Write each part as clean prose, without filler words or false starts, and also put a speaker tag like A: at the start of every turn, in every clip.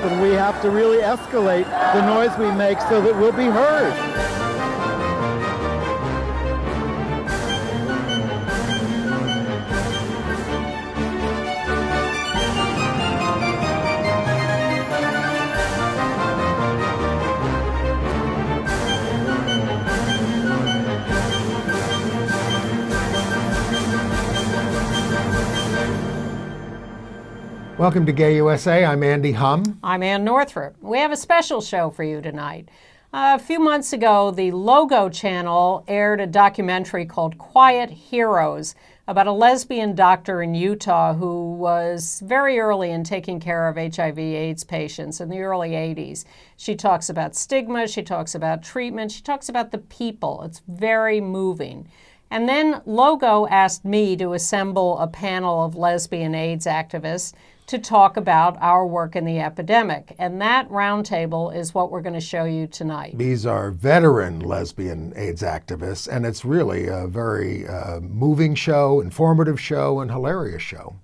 A: and we have to really escalate the noise we make so that we'll be heard.
B: Welcome to Gay USA. I'm Andy Hum.
C: I'm Ann Northrop. We have a special show for you tonight. A few months ago, the Logo channel aired a documentary called Quiet Heroes about a lesbian doctor in Utah who was very early in taking care of HIV/AIDS patients in the early 80s. She talks about stigma, she talks about treatment, she talks about the people. It's very moving. And then Logo asked me to assemble a panel of lesbian AIDS activists to talk about our work in the epidemic. And that roundtable is what we're going to show you tonight.
B: These are veteran lesbian AIDS activists, and it's really a very moving show, informative show, and hilarious show.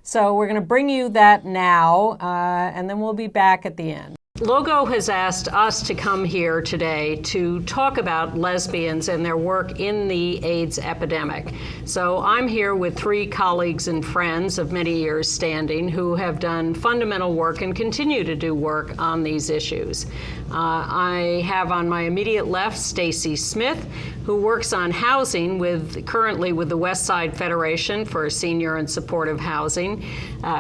C: So we're going to bring you that now, and then we'll be back at the end. Logo has asked us to come here today to talk about lesbians and their work in the AIDS epidemic. So I'm here with three colleagues and friends of many years standing who have done fundamental work and continue to do work on these issues. I have on my immediate left Stacy Smith, who works on housing currently with the West Side Federation for Senior and Supportive Housing.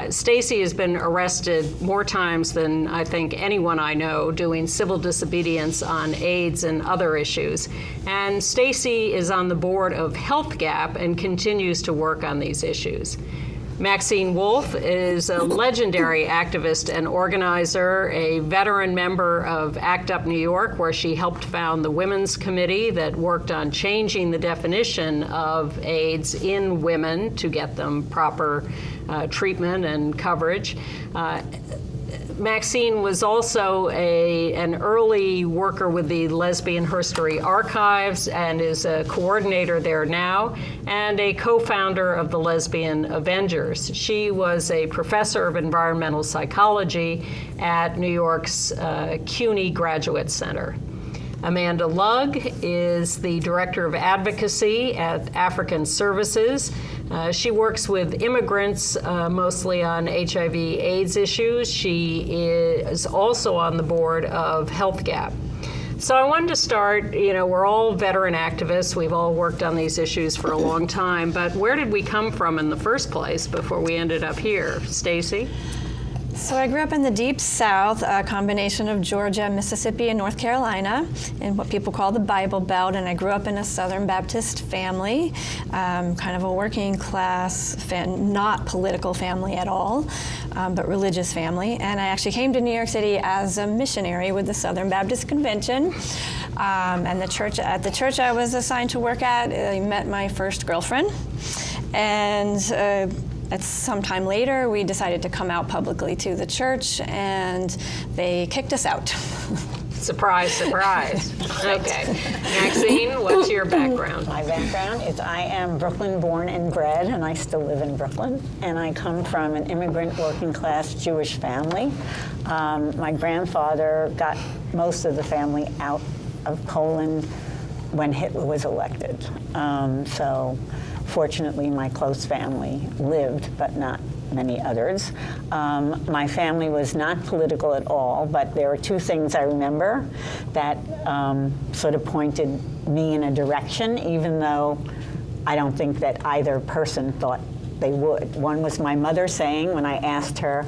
C: Stacy has been arrested more times than I think anyone I know doing civil disobedience on AIDS and other issues. And Stacy is on the board of Health Gap and continues to work on these issues. Maxine Wolf is a legendary activist and organizer, a veteran member of ACT UP New York, where she helped found the Women's Committee that worked on changing the definition of AIDS in women to get them proper treatment and coverage. Maxine was also an early worker with the Lesbian Herstory Archives and is a coordinator there now and a co-founder of the Lesbian Avengers. She was a professor of environmental psychology at New York's CUNY Graduate Center. Amanda Lugg is the Director of Advocacy at African Services. She works with immigrants mostly on HIV/AIDS issues. She is also on the board of Health Gap. So I wanted to start, we're all veteran activists. We've all worked on these issues for a long time, but where did we come from in the first place before we ended up here? Stacy?
D: So I grew up in the Deep South, a combination of Georgia, Mississippi, and North Carolina, in what people call the Bible Belt, and I grew up in a Southern Baptist family, kind of a working class, not political family at all, but religious family. And I actually came to New York City as a missionary with the Southern Baptist Convention, and at the church I was assigned to work at, I met my first girlfriend, and sometime later, we decided to come out publicly to the church, and they kicked us out.
C: Surprise, surprise. Okay. Maxine, what's your background?
E: My background is I am Brooklyn born and bred, and I still live in Brooklyn. And I come from an immigrant working class Jewish family. My grandfather got most of the family out of Poland when Hitler was elected. So fortunately, my close family lived, but not many others. My family was not political at all, but there are two things I remember that sort of pointed me in a direction, even though I don't think that either person thought they would. One was my mother saying, when I asked her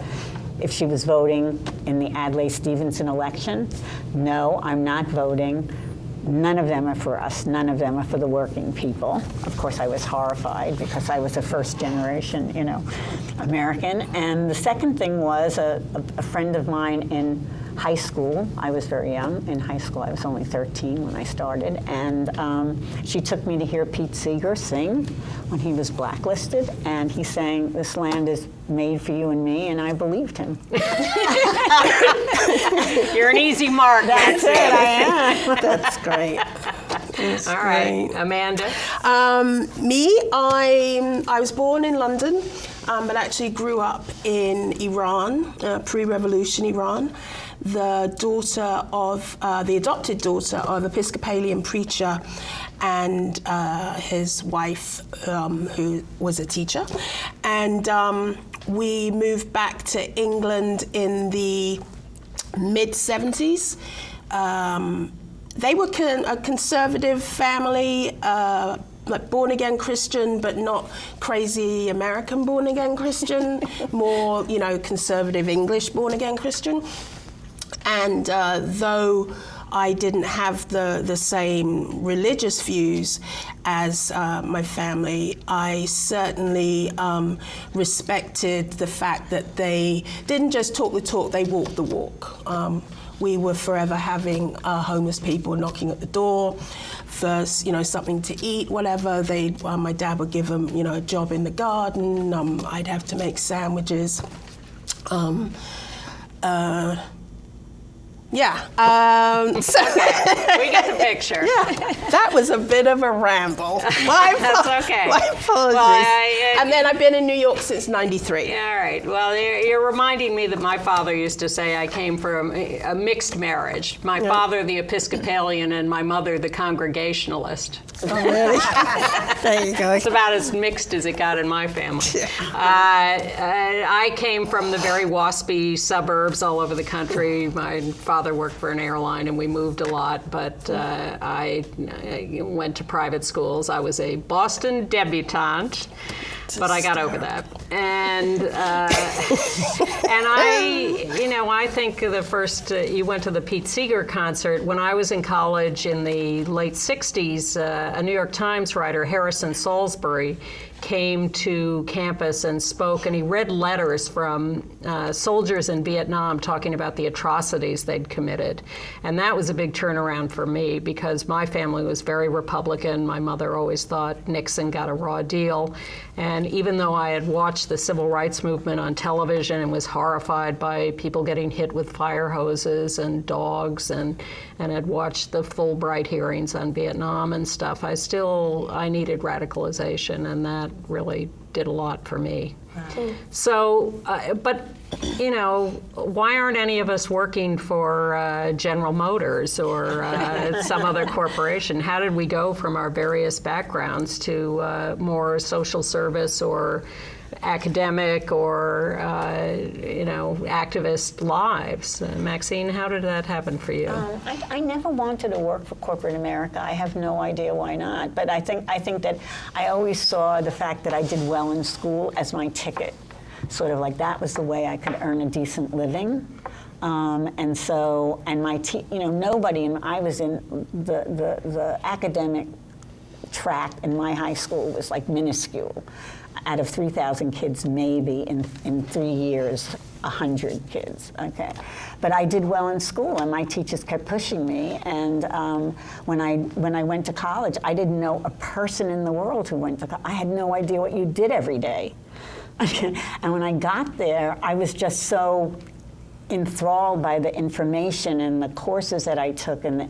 E: if she was voting in the Adlai-Stevenson election, "No, I'm not voting. None of them are for us. None of them are for the working people." Of course, I was horrified because I was a first generation, American. And the second thing was a friend of mine in high school. I was very young. In high school, I was only 13 when I started. And she took me to hear Pete Seeger sing when he was blacklisted. And he sang, "This land is made for you and me," and I believed him.
C: You're an easy mark.
E: That's it, I am.
F: That's great. That's
C: All right, Amanda.
F: I was born in London. but actually grew up in Iran, pre-revolution Iran. The daughter of, the adopted daughter of Episcopalian preacher and his wife, who was a teacher. And we moved back to England in the mid-70s. They were a conservative family, like born-again Christian, but not crazy American born-again Christian, more, conservative English born-again Christian. And though I didn't have the same religious views as my family, I certainly respected the fact that they didn't just talk the talk, they walked the walk. We were forever having homeless people knocking at the door for, something to eat, whatever. My dad would give them, a job in the garden. I'd have to make sandwiches. So
C: we get the picture.
F: Yeah, that was a bit of a ramble.
C: That's okay.
F: My apologies.
C: Well,
F: and then I've been in New York since '93.
C: All right. Well, you're reminding me that my father used to say I came from a mixed marriage. My father, the Episcopalian, and my mother, the Congregationalist.
F: Oh, really? There you go.
C: It's about as mixed as it got in my family. I came from the very waspy suburbs all over the country. My father worked for an airline, and we moved a lot, but I went to private schools. I was a Boston debutante, but I got over that. And I think the first, you went to the Pete Seeger concert. When I was in college in the late 60s, a New York Times writer, Harrison Salisbury, came to campus and spoke, and he read letters from soldiers in Vietnam talking about the atrocities they'd committed. And that was a big turnaround for me because my family was very Republican. My mother always thought Nixon got a raw deal. And even though I had watched the civil rights movement on television and was horrified by people getting hit with fire hoses and dogs and had watched the Fulbright hearings on Vietnam and stuff, I needed radicalization, and that really did a lot for me. Wow. So, but why aren't any of us working for General Motors or some other corporation? How did we go from our various backgrounds to more social service or academic or activist lives? Maxine, how did that happen for you?
E: I never wanted to work for corporate America. I have no idea why not. But I think that I always saw the fact that I did well in school as my ticket. Sort of like that was the way I could earn a decent living. And nobody, and I was in the academic track in my high school was like minuscule. Out of 3,000 kids, maybe in 3 years, 100 kids, okay? But I did well in school, and my teachers kept pushing me, and when I went to college, I didn't know a person in the world who went to college. I had no idea what you did every day. And when I got there, I was just so enthralled by the information and the courses that I took, and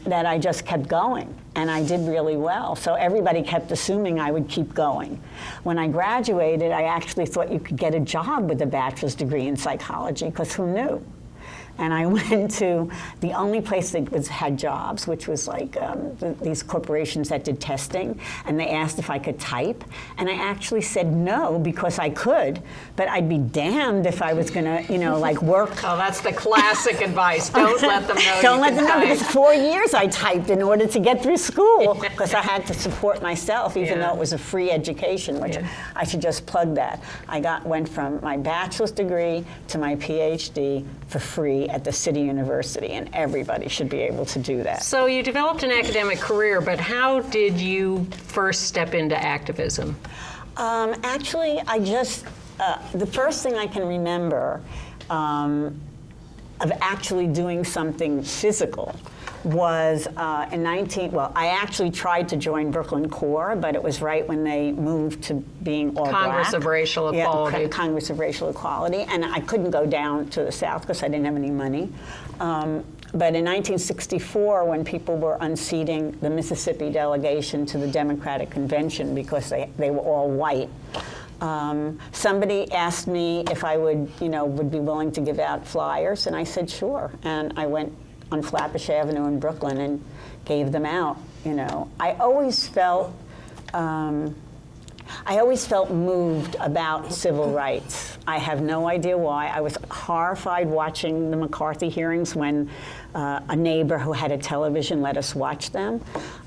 E: that I just kept going, and I did really well. So everybody kept assuming I would keep going. When I graduated, I actually thought you could get a job with a bachelor's degree in psychology, because who knew? And I went to the only place that had jobs, which was like these corporations that did testing, and they asked if I could type. And I actually said no, because I could, but I'd be damned if I was gonna, work.
C: Oh, that's the classic advice. Don't let them know.
E: Don't let them know, because 4 years I typed in order to get through school, because I had to support myself, even though it was a free education, which I should just plug that. I went from my bachelor's degree to my PhD for free at the City University, and everybody should be able to do that.
C: So you developed an academic career, but how did you first step into activism?
E: Actually, I just, the first thing I can remember of actually doing something physical was I actually tried to join Brooklyn Corps, but it was right when they moved to being all
C: Congress
E: black.
C: of Racial Equality.
E: Yeah, Congress of Racial Equality, and I couldn't go down to the South because I didn't have any money. But in 1964, when people were unseating the Mississippi delegation to the Democratic Convention because they were all white, Somebody asked me if I would be willing to give out flyers, and I said sure. And I went on Flatbush Avenue in Brooklyn and gave them out. I always felt moved about civil rights. I have no idea why. I was horrified watching the McCarthy hearings when a neighbor who had a television let us watch them.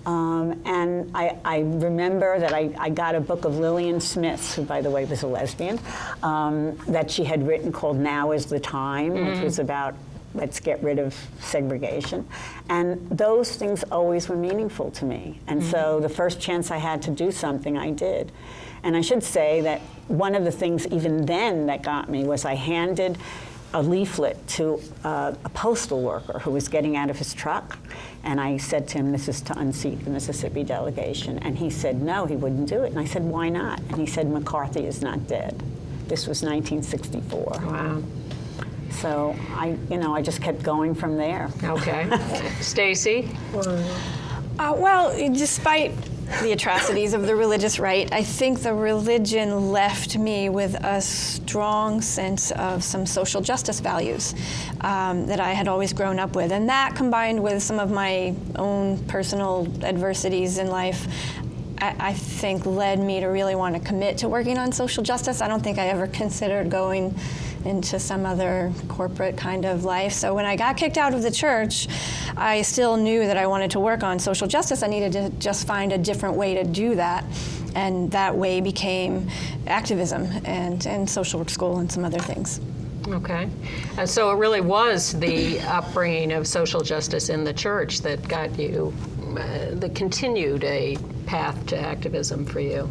E: And I remember that I got a book of Lillian Smith's, who, by the way, was a lesbian, that she had written called Now is the Time, which was about let's get rid of segregation. And those things always were meaningful to me. And so the first chance I had to do something, I did. And I should say that one of the things even then that got me was I handed a leaflet to a postal worker who was getting out of his truck. And I said to him, this is to unseat the Mississippi delegation. And he said, no, he wouldn't do it. And I said, why not? And he said, McCarthy is not dead. This was 1964.
C: Wow.
E: So I just kept going from there.
C: Okay. Stacy?
D: Well, despite the atrocities of the religious right, I think the religion left me with a strong sense of some social justice values that I had always grown up with. And that, combined with some of my own personal adversities in life, I think led me to really want to commit to working on social justice. I don't think I ever considered going into some other corporate kind of life. So when I got kicked out of the church, I still knew that I wanted to work on social justice. I needed to just find a different way to do that. And that way became activism and social work school and some other things.
C: Okay. So it really was the upbringing of social justice in the church that got you, that continued a path to activism for you.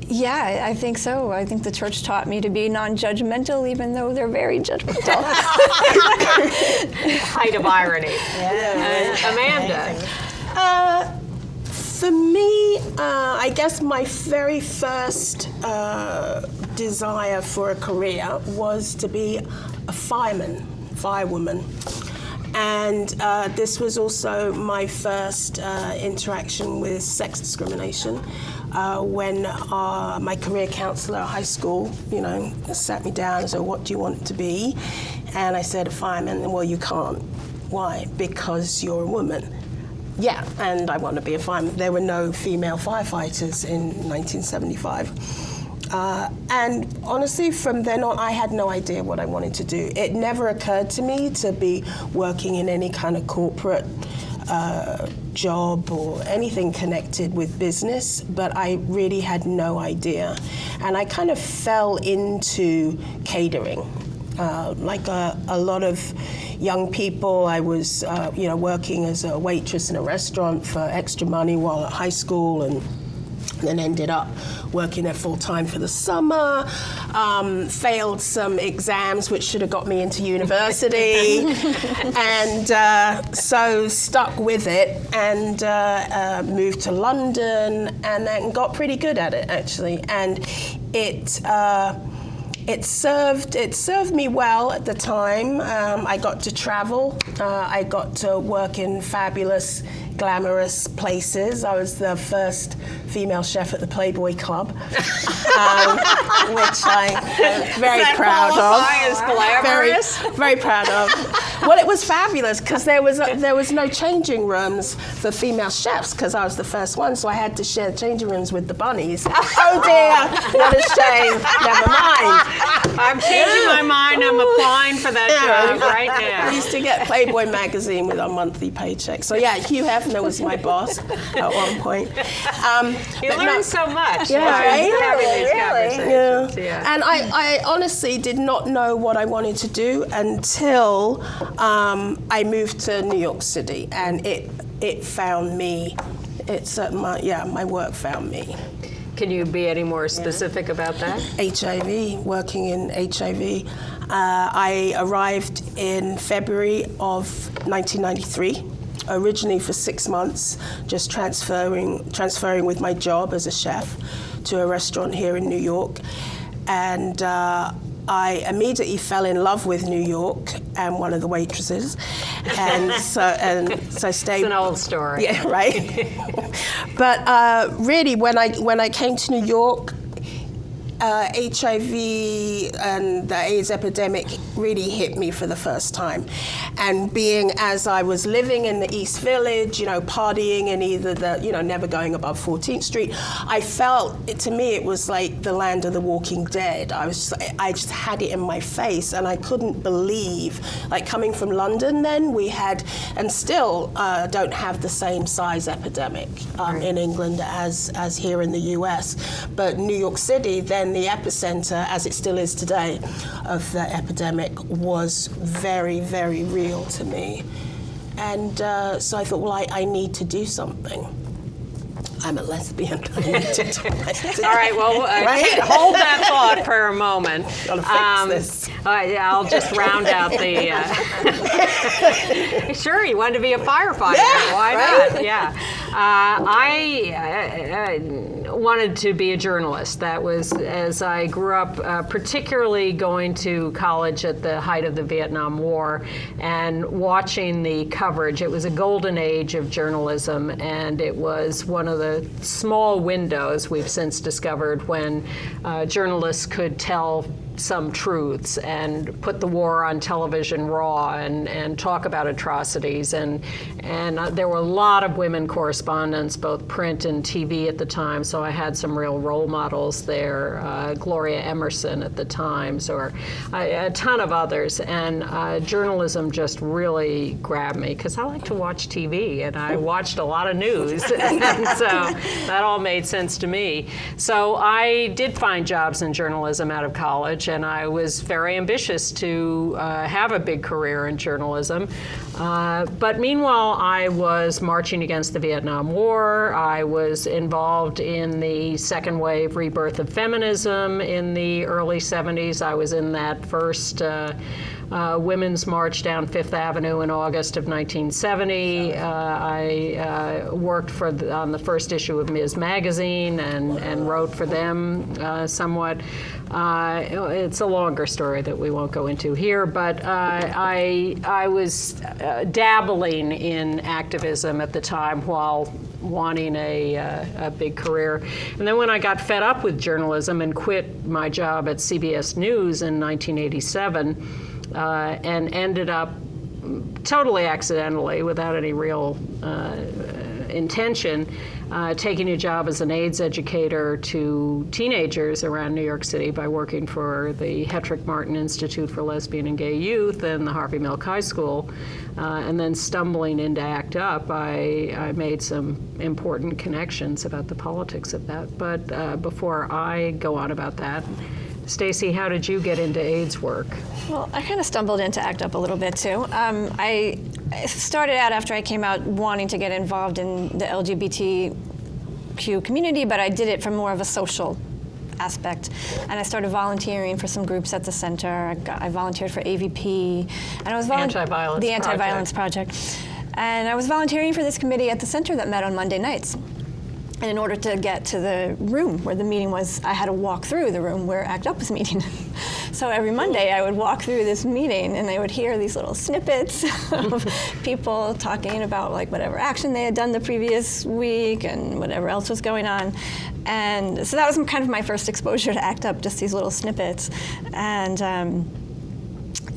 D: Yeah, I think so. I think the church taught me to be non-judgmental, even though they're very judgmental.
C: Height of irony. Yeah. Amanda?
F: For me, I guess my very first desire for a career was to be a firewoman. And this was also my first interaction with sex discrimination. When my career counselor at high school, sat me down and said, what do you want to be? And I said, a fireman. Well, you can't. Why? Because you're a woman. Yeah, and I want to be a fireman. There were no female firefighters in 1975. And honestly, from then on, I had no idea what I wanted to do. It never occurred to me to be working in any kind of corporate job or anything connected with business, but I really had no idea. And I kind of fell into catering. Like a lot of young people, I was working as a waitress in a restaurant for extra money while at high school, and then ended up working there full-time for the summer, failed some exams which should have got me into university, and so stuck with it and moved to London, and then got pretty good at it, actually. And it served me well at the time. I got to travel. I got to work in fabulous, glamorous places. I was the first female chef at the Playboy Club, which I'm very proud of.
C: As glamorous?
F: Very proud of. Well, it was fabulous because there was no changing rooms for female chefs because I was the first one, so I had to share changing rooms with the bunnies. Oh dear, what a shame. Never mind.
C: I'm changing my mind. I'm applying for that job right now.
F: I used to get Playboy magazine with our monthly paycheck. So yeah, Hugh Hefner was my boss at one point.
C: You learn so much.
F: Yeah, right?
C: Having these conversations. Yeah.
F: And I honestly did not know what I wanted to do until I moved to New York City, and it found me. My work found me.
C: Can you be any more specific about that?
F: HIV, working in HIV. I arrived in February of 1993, originally for 6 months, just transferring with my job as a chef to a restaurant here in New York. And I immediately fell in love with New York and one of the waitresses, and so stayed.
C: It's an old story.
F: Yeah, right. But really, when I came to New York, HIV and the AIDS epidemic really hit me for the first time. And being as I was living in the East Village, partying in either the, never going above 14th Street, I felt, to me, it was like the land of the walking dead. I just had it in my face, and I couldn't believe, like coming from London then, we had, and still don't have the same size epidemic in England as here in the US. But New York City, then the epicenter, as it still is today, of the epidemic was very, very real to me. And so I thought, well, I need to do something. I'm a lesbian. I need to do it.
C: All right, well,
F: Right?
C: hold that thought for a moment.
F: Gotta fix this.
C: All right, yeah, I'll just round out the... Sure, you wanted to be a firefighter.
F: Yeah,
C: Why
F: right?
C: not? Yeah. I wanted to be a journalist. That was, as I grew up, particularly going to college at the height of the Vietnam War and watching the coverage. It was a golden age of journalism, and it was one of the small windows we've since discovered when journalists could tell some truths and put the war on television raw and talk about atrocities. And there were a lot of women correspondents, both print and TV at the time, so I had some real role models there, Gloria Emerson at the Times, or a ton of others. And journalism just really grabbed me, because I like to watch TV, and I watched a lot of news, and so that all made sense to me. So I did find jobs in journalism out of college, and I was very ambitious to have a big career in journalism. But meanwhile, I was marching against the Vietnam War. I was involved in the second wave rebirth of feminism in the early 70s. I was in that first Women's March down Fifth Avenue in August of 1970. I worked on the first issue of Ms. Magazine and wrote for them somewhat. It's a longer story that we won't go into here, but I was dabbling in activism at the time while wanting a big career. And then when I got fed up with journalism and quit my job at CBS News in 1987, and ended up totally accidentally, without any real intention, taking a job as an AIDS educator to teenagers around New York City by working for the Hetrick Martin Institute for Lesbian and Gay Youth and the Harvey Milk High School, and then stumbling into ACT UP, I made some important connections about the politics of that. But before I go on about that, Stacey, how did you get into AIDS work?
D: Well, I kind of stumbled into ACT UP a little bit too. I started out after I came out wanting to get involved in the LGBTQ community, but I did it from more of a social aspect. And I started volunteering for some groups at the center. I volunteered for AVP. And I was the Anti-Violence Project. And I was volunteering for this committee at the center that met on Monday nights. And in order to get to the room where the meeting was, I had to walk through the room where ACT UP was meeting. So every Monday I would walk through this meeting and I would hear these little snippets of people talking about like whatever action they had done the previous week and whatever else was going on. And so that was kind of my first exposure to ACT UP, just these little snippets.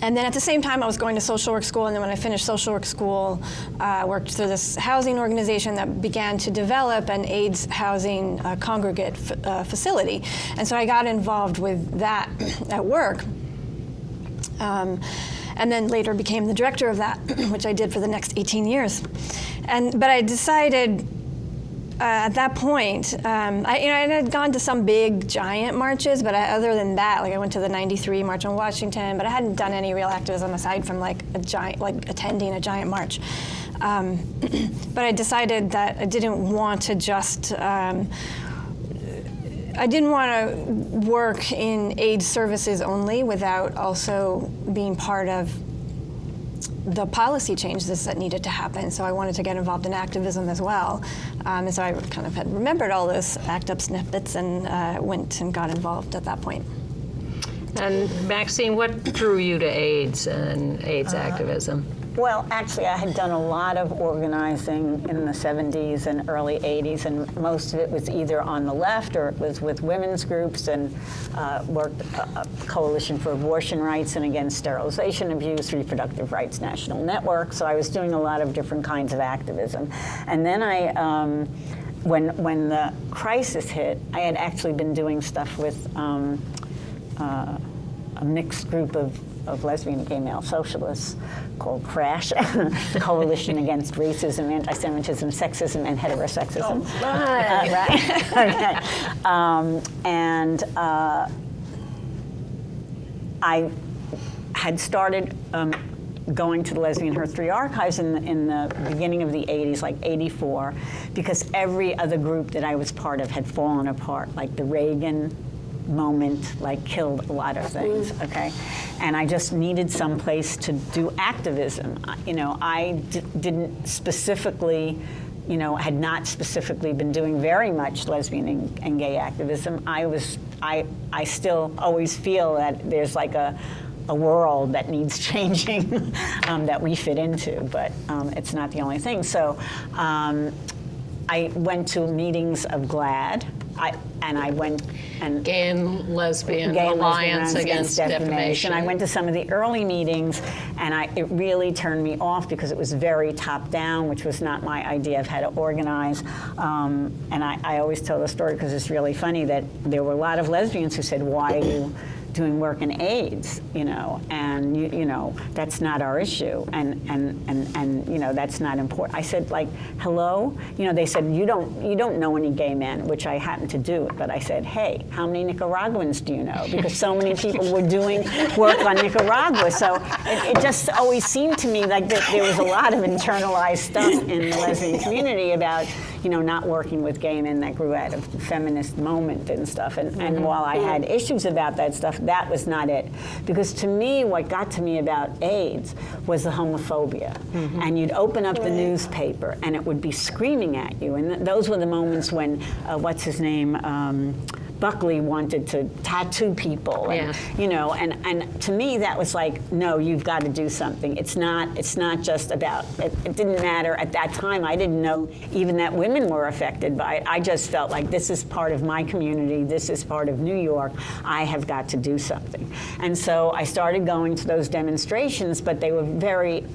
D: And then at the same time, I was going to social work school, and then when I finished social work school, I worked through this housing organization that began to develop an AIDS housing congregate facility. And so I got involved with that at work, and then later became the director of that, which I did for the next 18 years. But I decided, at that point, I had gone to some big, giant marches, but other than that, like I went to the '93 March on Washington, but I hadn't done any real activism aside from like attending a giant march. But I decided that I didn't want to just, I didn't want to work in AIDS services only without also being part of the policy changes that needed to happen. So I wanted to get involved in activism as well. And so I kind of had remembered all those ACT UP snippets and went and got involved at that point.
C: And Maxine, what drew you to AIDS and AIDS activism?
E: Well, actually, I had done a lot of organizing in the 70s and early 80s, and most of it was either on the left or it was with women's groups, and worked a coalition for abortion rights and against sterilization abuse, reproductive rights national network. So I was doing a lot of different kinds of activism. And then when the crisis hit, I had actually been doing stuff with a mixed group of lesbian and gay male socialists called CRASH, Coalition Against Racism, Anti-Semitism, Sexism, and Heterosexism.
F: Oh, right.
E: I had started going to the Lesbian History Archives in the beginning of the 80s, like 84, because every other group that I was part of had fallen apart, like the Reagan moment killed a lot of things, okay? And I just needed some place to do activism. I didn't specifically, had not specifically been doing very much lesbian and gay activism. I still always feel that there's like a world that needs changing that we fit into, but it's not the only thing. So I went to meetings of GLAAD, I went and
C: Gay and Lesbian Alliance Against Defamation.
E: I went to some of the early meetings, and it really turned me off because it was very top down, which was not my idea of how to organize. And I always tell the story because it's really funny that there were a lot of lesbians who said, "Why are you doing work in AIDS, and that's not our issue, and that's not important." I said, hello, they said you don't know any gay men, which I happen to do, but I said, hey, how many Nicaraguans do you know? Because so many people were doing work on Nicaragua, so it just always seemed to me like there was a lot of internalized stuff in the lesbian community about not working with gay men that grew out of the feminist moment and stuff. And while I had issues about that stuff, that was not it. Because to me, what got to me about AIDS was the homophobia. And you'd open up the newspaper and it would be screaming at you. And those were the moments when, what's his name? Buckley wanted to tattoo people, and and to me that was like, no, you've got to do something. It's not just about. It didn't matter at that time. I didn't know even that women were affected by it. I just felt like this is part of my community. This is part of New York. I have got to do something. And so I started going to those demonstrations, but they were very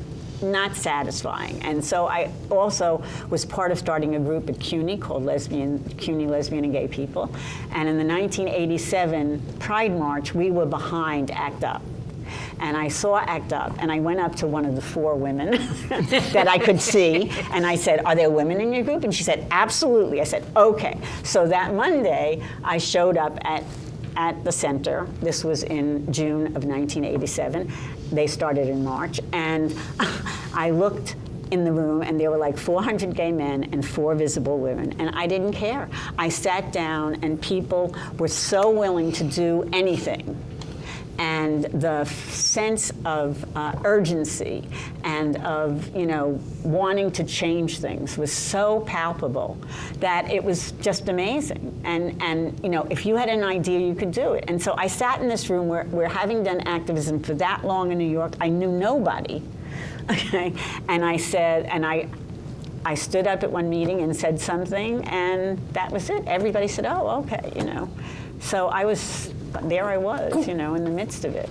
E: not satisfying. And so I also was part of starting a group at CUNY called CUNY Lesbian and Gay People. And in the 1987 Pride March, we were behind ACT UP. And I saw ACT UP, and I went up to one of the four women that I could see, and I said, "Are there women in your group?" And she said, "Absolutely." I said, "Okay." So that Monday, I showed up at the center. This was in June of 1987. They started in March, and I looked in the room, and there were like 400 gay men and 4 visible women, and I didn't care. I sat down, and people were so willing to do anything. And the sense of urgency and of wanting to change things was so palpable that it was just amazing. And if you had an idea, you could do it. And so I sat in this room where having done activism for that long in New York, I knew nobody. Okay, and I said, I stood up at one meeting and said something, and that was it. Everybody said, "Oh, okay," So there I was, in the midst of it.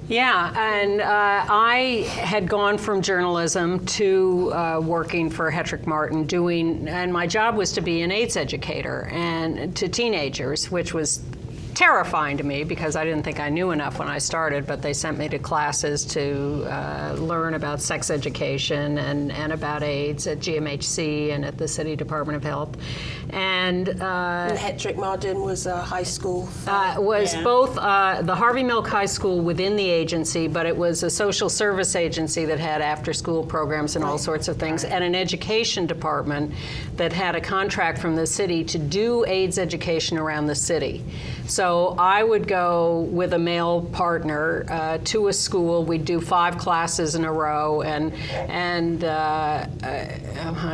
C: Yeah, and I had gone from journalism to working for Hetrick Martin, and my job was to be an AIDS educator and to teenagers, which was terrifying to me because I didn't think I knew enough when I started, but they sent me to classes to learn about sex education and about AIDS at GMHC and at the City Department of Health. And
F: Hetrick Martin was a high school.
C: Both the Harvey Milk High School within the agency, but it was a social service agency that had after-school programs and all sorts of things, and an education department that had a contract from the city to do AIDS education around the city. So so I would go with a male partner to a school. We'd do 5 classes in a row, and I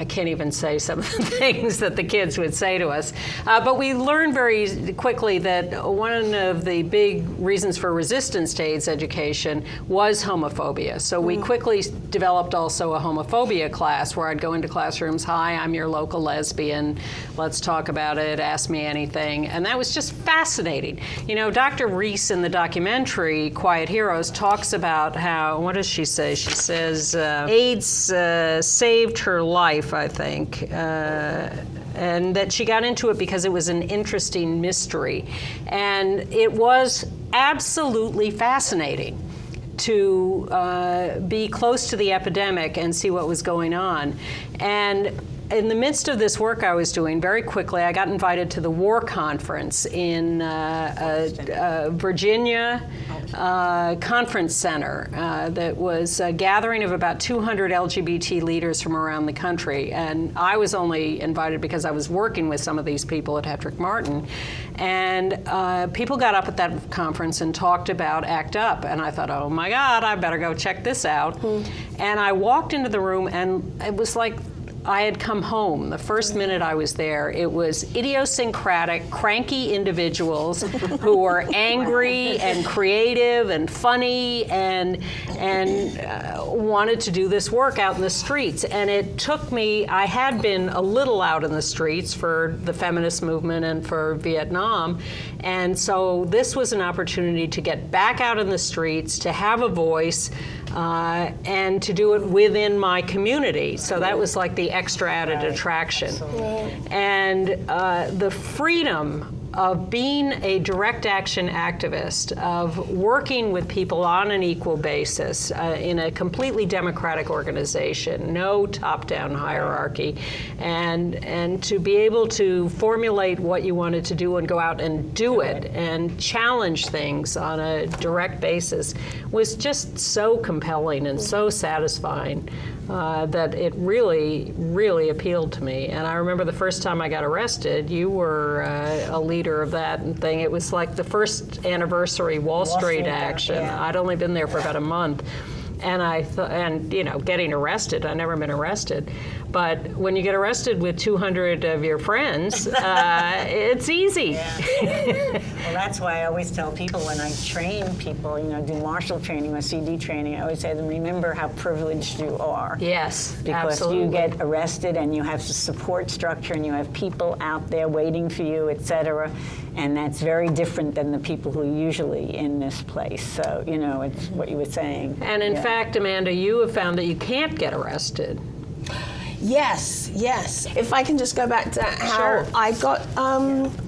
C: can't even say some of the things that the kids would say to us. But we learned very quickly that one of the big reasons for resistance to AIDS education was homophobia. So we quickly developed also a homophobia class where I'd go into classrooms, hi, I'm your local lesbian, let's talk about it, ask me anything. And that was just fascinating. You know, Dr. Reese in the documentary Quiet Heroes talks about how, what does she say? She says AIDS saved her life, I think. And that she got into it because it was an interesting mystery. And it was absolutely fascinating to be close to the epidemic and see what was going on. And in the midst of this work I was doing, very quickly, I got invited to the War Conference in Virginia Conference Center that was a gathering of about 200 LGBT leaders from around the country. And I was only invited because I was working with some of these people at Hedrick Martin. And people got up at that conference and talked about ACT UP. And I thought, oh my God, I better go check this out. And I walked into the room, and it was like I had come home. The first minute I was there, it was idiosyncratic, cranky individuals who were angry and creative and funny and wanted to do this work out in the streets. And it took me, I had been a little out in the streets for the feminist movement and for Vietnam. And so this was an opportunity to get back out in the streets, to have a voice, and to do it within my community. So that was like the extra added attraction. And the freedom of being a direct action activist, of working with people on an equal basis in a completely democratic organization, no top-down hierarchy, and to be able to formulate what you wanted to do and go out and do it and challenge things on a direct basis was just so compelling and so satisfying. That it really, really appealed to me. And I remember the first time I got arrested, you were a leader of that thing. It was like the first anniversary Wall Street action.
E: Yeah.
C: I'd only been there for about a month. And I thought, and you know, getting arrested, I'd never been arrested. But when you get arrested with 200 of your friends, it's easy.
E: Yeah. Well, that's why I always tell people when I train people, you know, do martial training or CD training, I always say to them, remember how privileged you are.
C: Yes,
E: because
C: absolutely.
E: you get arrested and you have the support structure and you have people out there waiting for you, et cetera. And that's very different than the people who are usually in this place. So, you know, it's what you were saying.
C: And in fact, Amanda, you have found that you can't get arrested.
F: Yes, yes. If I can just go back to how
C: Sure.
F: I got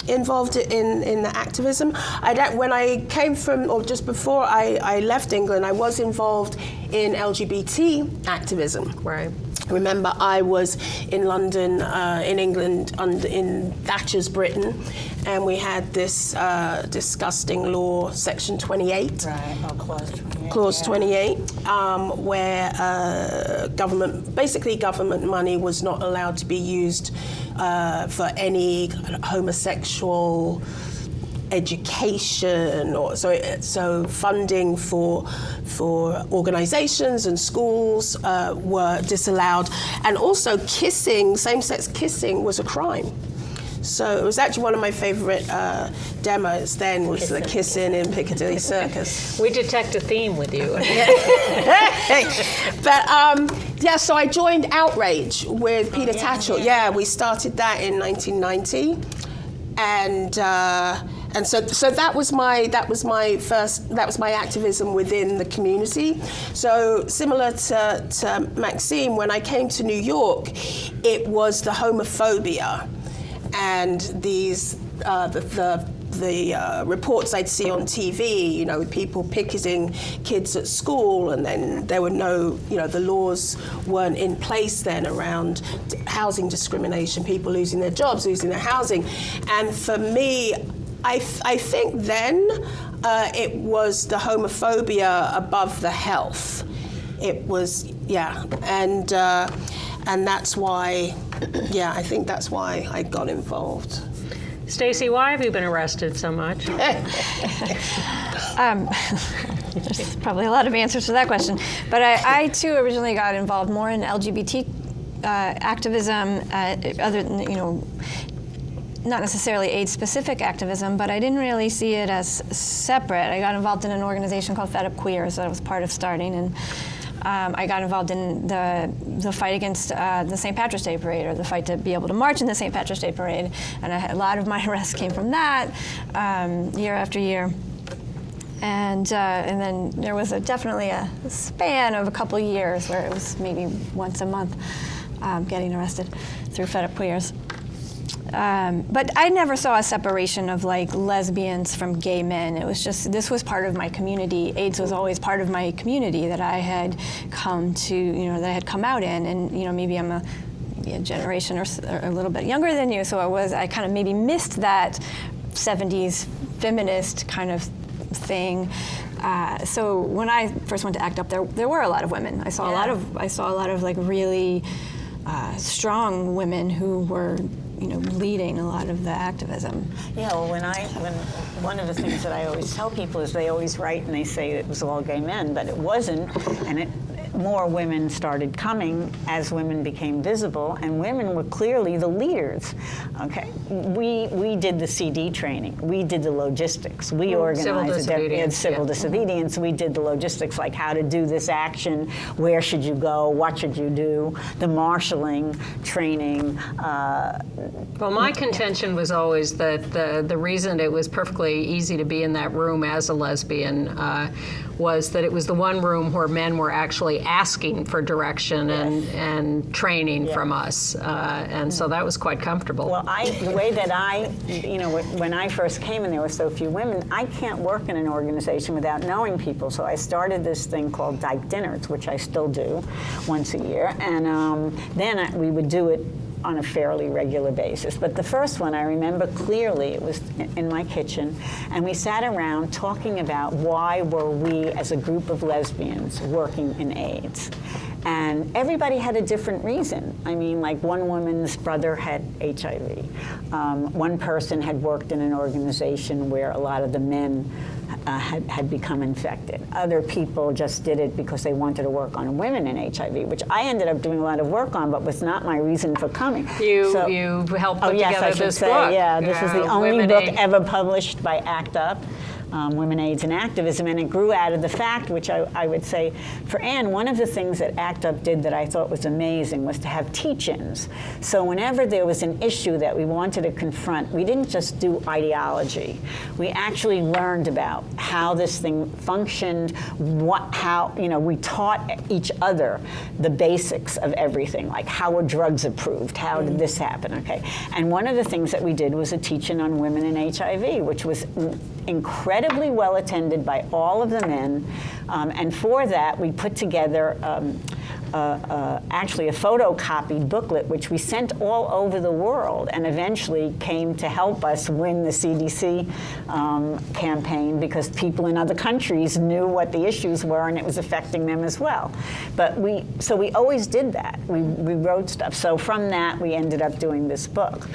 F: involved in the activism. When I came from, or just before I left England, I was involved in LGBT activism.
C: Right.
F: Remember, I was in London, in England, in Thatcher's Britain, and we had this disgusting law, Section 28.
E: Right, Clause 28.
F: Clause 28, where government money was not allowed to be used for any homosexual education, or so funding for organizations and schools were disallowed, and also kissing, same-sex kissing was a crime. So it was actually one of my favorite demos then, was the kissing in Piccadilly Circus.
C: We detect a theme with you.
F: But yeah, so I joined Outrage with Peter Tatchell. Yeah, we started that in 1990, and so that was my activism within the community. So similar to Maxime, when I came to New York, it was the homophobia and these the reports I'd see on TV, you know, with people picketing kids at school, and then there were no, you know, the laws weren't in place then around housing discrimination, people losing their jobs, losing their housing. And for me, I think then it was the homophobia above the health. It was, yeah, and that's why, yeah, I think that's why I got involved.
C: Stacy, why have you been arrested so much?
D: There's probably a lot of answers to that question. But I too originally got involved more in LGBT activism, other than, not necessarily AIDS-specific activism, but I didn't really see it as separate. I got involved in an organization called Fed Up Queers that I was part of starting, and I got involved in the fight against the St. Patrick's Day Parade, or the fight to be able to march in the St. Patrick's Day Parade, and a lot of my arrests came from that year after year. And then there was definitely a span of a couple of years where it was maybe once a month getting arrested through Fed Up Queers. But I never saw a separation of like lesbians from gay men. It was just, this was part of my community. AIDS was always part of my community that I had come to, that I had come out in. And, maybe I'm a generation or a little bit younger than you, so I kind of maybe missed that 70s feminist kind of thing. So when I first went to ACT UP, there were a lot of women. I saw a lot of like really strong women who were leading a lot of the activism.
E: Yeah, well, when one of the things that I always tell people is they always write and they say it was all gay men, but it wasn't, and more women started coming as women became visible, and women were clearly the leaders. Okay, we did the CD training, we did the logistics, we organized civil disobedience. We did the logistics, like how to do this action, where should you go, what should you do, the marshalling training.
C: Well, my contention was always that the reason it was perfectly easy to be in that room as a lesbian was that it was the one room where men were actually asking for direction and training from us, and so that was quite comfortable.
E: Well, the way that when I first came and there were so few women, I can't work in an organization without knowing people, so I started this thing called Dyke Dinners, which I still do once a year, and then we would do it on a fairly regular basis. But the first one I remember clearly, it was in my kitchen, and we sat around talking about why were we as a group of lesbians working in AIDS. And everybody had a different reason. I mean, like one woman's brother had HIV. One person had worked in an organization where a lot of the men had become infected. Other people just did it because they wanted to work on women in HIV, which I ended up doing a lot of work on, but was not my reason for coming.
C: You helped put together this book.
E: Yeah, this is the only book ever published by ACT UP. Women, AIDS, and Activism, and it grew out of the fact, which I would say, for Anne, one of the things that ACT UP did that I thought was amazing was to have teach-ins. So whenever there was an issue that we wanted to confront, we didn't just do ideology. We actually learned about how this thing functioned, we taught each other the basics of everything, like how were drugs approved, how did this happen, okay? And one of the things that we did was a teach-in on women and HIV, which was incredibly well attended by all of the men, and for that we put together actually a photocopied booklet which we sent all over the world, and eventually came to help us win the CDC campaign, because people in other countries knew what the issues were and it was affecting them as well. But we always did that. We wrote stuff. So from that we ended up doing this book.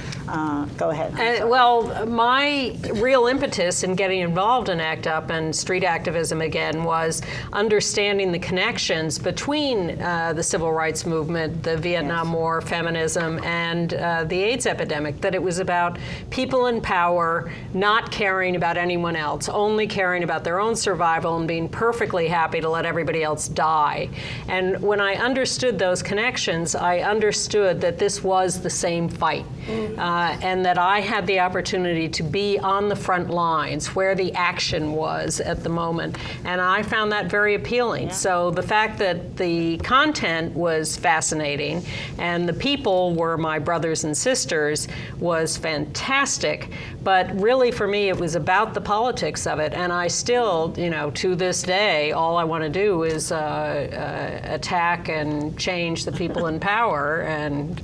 E: Go ahead.
C: Well, my real impetus in getting involved in ACT UP and street activism again was understanding the connections between the civil rights movement, the Vietnam War, feminism, and the AIDS epidemic, that it was about people in power not caring about anyone else, only caring about their own survival and being perfectly happy to let everybody else die. And when I understood those connections, I understood that this was the same fight, and that I had the opportunity to be on the front lines where the action was at the moment. And I found that very appealing. So the fact that the content was fascinating and the people were my brothers and sisters was fantastic. But really for me it was about the politics of it. And I still, to this day, all I want to do is attack and change the people in power and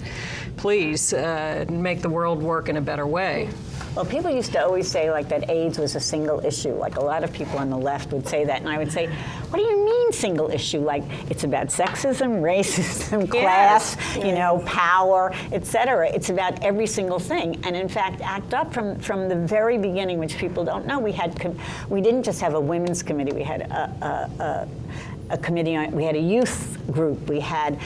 C: please make the world work in a better way.
E: Well, people used to always say like that AIDS was a single issue. Like a lot of people on the left would say that, and I would say, what do you mean single issue? Like it's about sexism, racism, class, you know, power, etc. It's about every single thing. And in fact, ACT UP from the very beginning, which people don't know, we didn't just have a women's committee. We had a committee on, we had a youth group, we had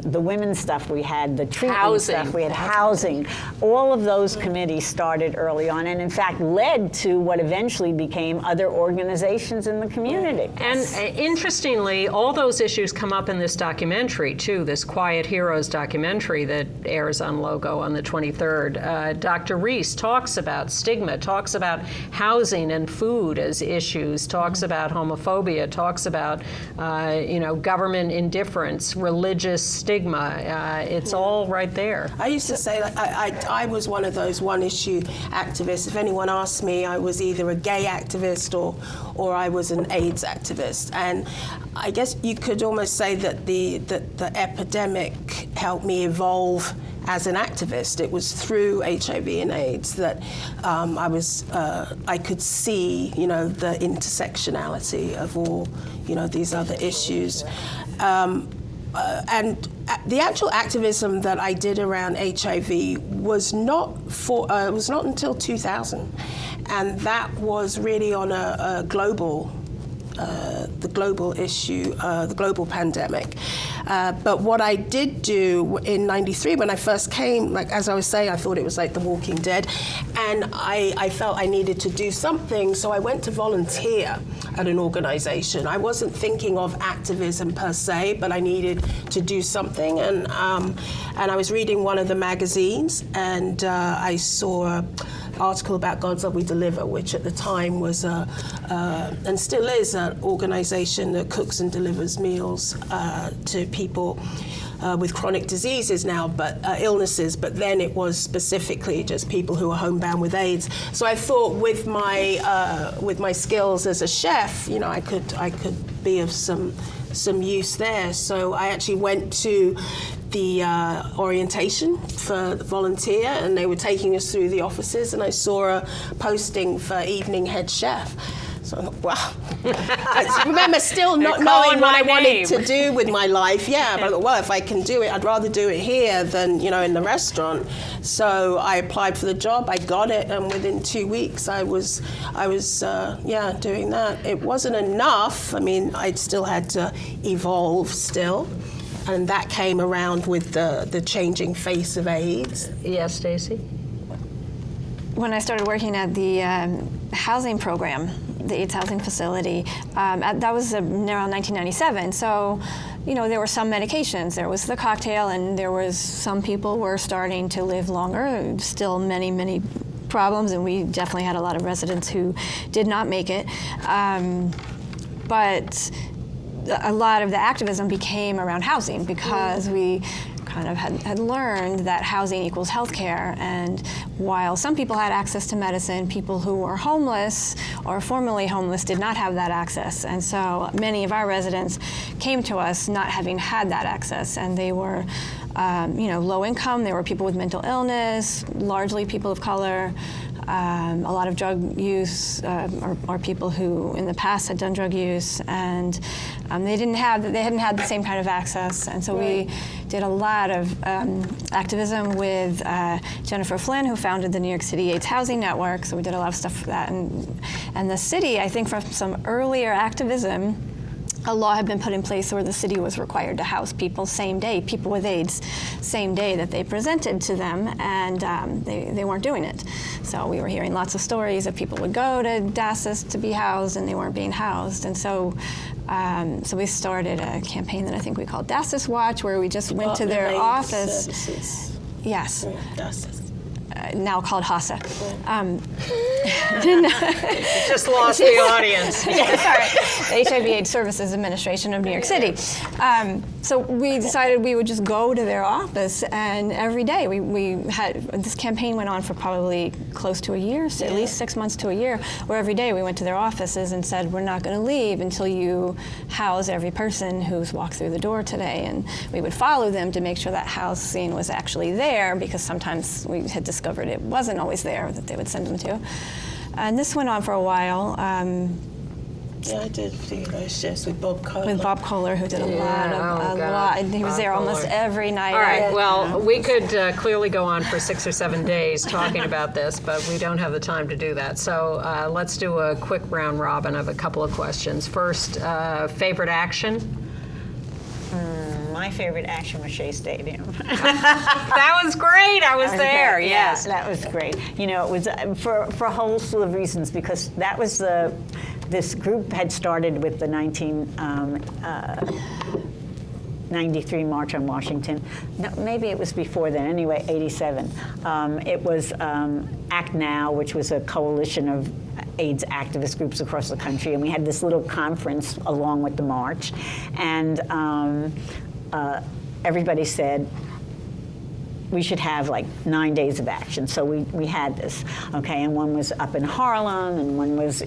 E: the women's stuff, we had the treatment stuff, we had housing. All of those committees started early on and in fact led to what eventually became other organizations in the community.
C: And interestingly, all those issues come up in this documentary too, this Quiet Heroes documentary that airs on Logo on the 23rd. Dr. Reese talks about stigma, talks about housing and food as issues, talks about homophobia, talks about government indifference, religious stigma. It's all right there.
F: I used to say, like, I was one of those one-issue activists. If anyone asked me, I was either a gay activist or I was an AIDS activist. And I guess you could almost say that the epidemic helped me evolve as an activist. It was through HIV and AIDS that I could see, the intersectionality of all, these other issues. And the actual activism that I did around HIV was not until 2000, and that was really on the global issue, the global pandemic. But what I did do in '93 when I first came, like as I was saying, I thought it was like The Walking Dead, and I felt I needed to do something, so I went to volunteer at an organization. I wasn't thinking of activism per se, but I needed to do something, and I was reading one of the magazines, and I saw an article about God's Love We Deliver, which at the time was and still is an organization that cooks and delivers meals to people with chronic diseases now, but illnesses, but then it was specifically just people who are homebound with AIDS. So I thought with my skills as a chef, I could be of some use there. So I actually went to the orientation for the volunteer, and they were taking us through the offices, and I saw a posting for evening head chef. So I thought, wow. I remember still not knowing what I wanted to do with my life. Yeah, but I thought, well, if I can do it, I'd rather do it here than, in the restaurant. So I applied for the job, I got it, and within 2 weeks I was doing that. It wasn't enough. I mean, I still had to evolve still. And that came around with the changing face of AIDS.
C: Yes, Stacey?
D: When I started working at the housing program, the AIDS housing facility, that was around 1997. So, there were some medications. There was the cocktail, and there was some people were starting to live longer. Still many, many problems, and we definitely had a lot of residents who did not make it. But a lot of the activism became around housing because we kind of had learned that housing equals healthcare, and while some people had access to medicine, people who were homeless or formerly homeless did not have that access. And so many of our residents came to us not having had that access, and they were low income, they were people with mental illness, largely people of color, a lot of drug use, or people who in the past had done drug use, and they hadn't had the same kind of access. And so we did a lot of activism with Jennifer Flynn, who founded the New York City AIDS Housing Network. So we did a lot of stuff for that, and the city, I think, from some earlier activism, a law had been put in place where the city was required to house people same day, people with AIDS, same day that they presented to them, and they weren't doing it. So we were hearing lots of stories of people would go to DASIS to be housed and they weren't being housed. And so we started a campaign that I think we called DASIS Watch, where we just went to their office. Services. Yes. DASIS. Now called HASA.
C: Just lost the audience.
D: Sorry. The HIV/AIDS Services Administration of New York City. So we decided we would just go to their office, and every day we had, this campaign went on for probably close to a year, so at least 6 months to a year, where every day we went to their offices and said, we're not going to leave until you house every person who's walked through the door today. And we would follow them to make sure that housing was actually there, because sometimes we had discovered discovered it wasn't always there that they would send them to. And this went on for a while.
F: Yeah, I did do those shifts with Bob Kohler.
D: With Bob Kohler, who did a lot. He was there almost every night.
C: All right, well, we could clearly go on for 6 or 7 days talking about this, but we don't have the time to do that. So let's do a quick round robin of a couple of questions. First, favorite action?
E: My favorite action was Shea Stadium.
C: That was great. I was there. Yes,
E: that was great. You know, it was for a whole slew of reasons, because that was this group had started with the 1993 March on Washington. No, maybe it was before then. Anyway, 87. It was Act Now, which was a coalition of AIDS activist groups across the country, and we had this little conference along with the march, and everybody said we should have like 9 days of action. So we had this, okay, and one was up in Harlem, and one was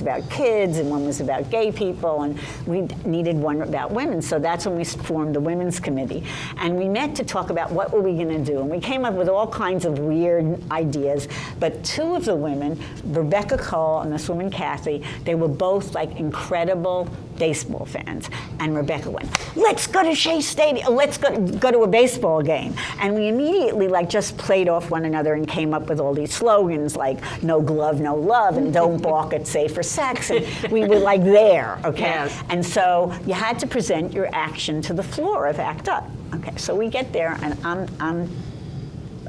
E: about kids, and one was about gay people, and we needed one about women. So that's when we formed the Women's Committee. And we met to talk about what were we gonna do. And we came up with all kinds of weird ideas, but two of the women, Rebecca Cole and this woman Kathy, they were both like incredible baseball fans. And Rebecca went, let's go to Shea Stadium, let's go to a baseball game. And we immediately like just played off one another and came up with all these slogans like no glove, no love, and don't balk at safer sex. And we were like there, okay?
C: Yes.
E: And so you had to present your action to the floor of ACT UP. Okay, so we get there, and I'm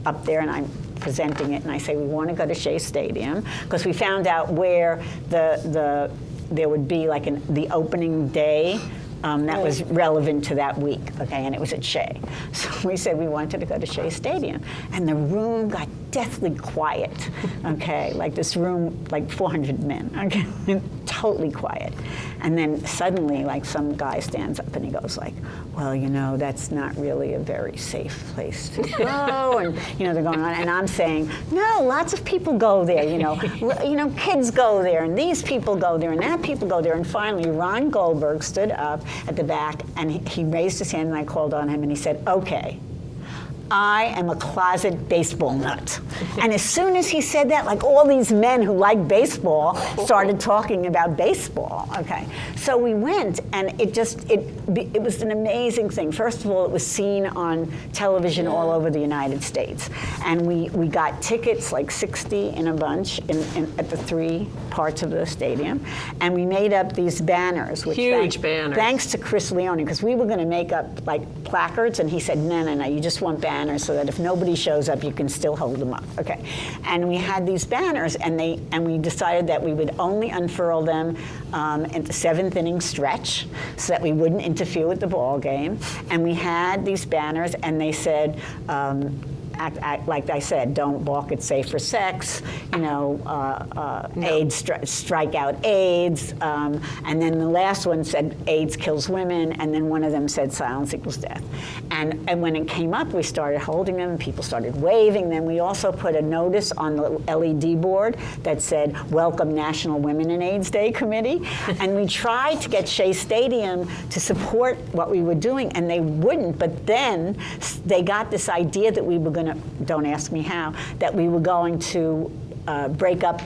E: up there, and I'm presenting it, and I say we want to go to Shea Stadium, because we found out where there would be like the opening day that was relevant to that week, okay, and it was at Shea. So we said we wanted to go to Shea Stadium, and the room got deathly quiet, okay, like this room, like 400 men, okay, totally quiet. And then suddenly, like, some guy stands up and he goes like, well, you know, that's not really a very safe place to go, and, you know, they're going on, and I'm saying, no, lots of people go there, you know, kids go there, and these people go there, and that people go there, and finally, Ron Goldberg stood up at the back, and he raised his hand, and I called on him, and he said, okay, I am a closet baseball nut. And as soon as he said that, like all these men who like baseball started talking about baseball, okay? So we went, and it was an amazing thing. First of all, it was seen on television all over the United States. And we got tickets, like 60 in a bunch at the 3 parts of the stadium. And we made up these banners. Which
C: huge banners.
E: Thanks to Chris Leone, because we were gonna make up like placards, and he said, no, you just want banners, so that if nobody shows up, you can still hold them up. Okay, and we had these banners, and we decided that we would only unfurl them at the 7th inning stretch, so that we wouldn't interfere with the ball game. And we had these banners, and they said, act, like I said, don't balk at safer sex, you know, AIDS, strike out AIDS, and then the last one said AIDS kills women, and then one of them said silence equals death. And when it came up, we started holding them, people started waving them. We also put a notice on the LED board that said, welcome National Women in AIDS Day Committee, and we tried to get Shea Stadium to support what we were doing, and they wouldn't, but then they got this idea that we were going to, don't ask me how, that we were going to break up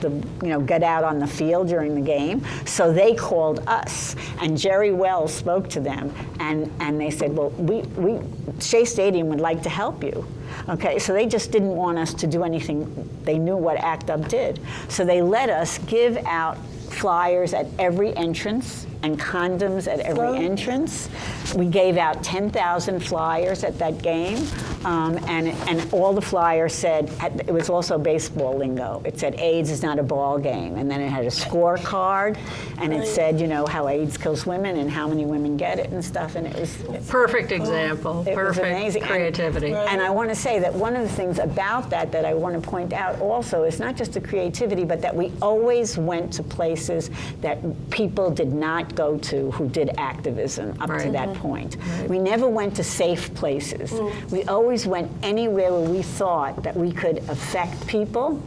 E: get out on the field during the game. So they called us, and Jerry Wells spoke to them, and they said, well, we Shea Stadium would like to help you. Okay, so they just didn't want us to do anything. They knew what ACT UP did. So they let us give out flyers at every entrance and condoms at every entrance. We gave out 10,000 flyers at that game, and all the flyers said, it was also baseball lingo. It said, AIDS is not a ball game, and then it had a scorecard, and it said, you know, how AIDS kills women and how many women get it and stuff, and it was
C: perfect example, perfect
E: amazing.
C: Creativity.
E: And I want to say that one of the things about that I want to point out also is not just the creativity, but that we always went to places that people did not go to who did activism up to that point. We never went to safe places. We always went anywhere where we thought that we could affect people,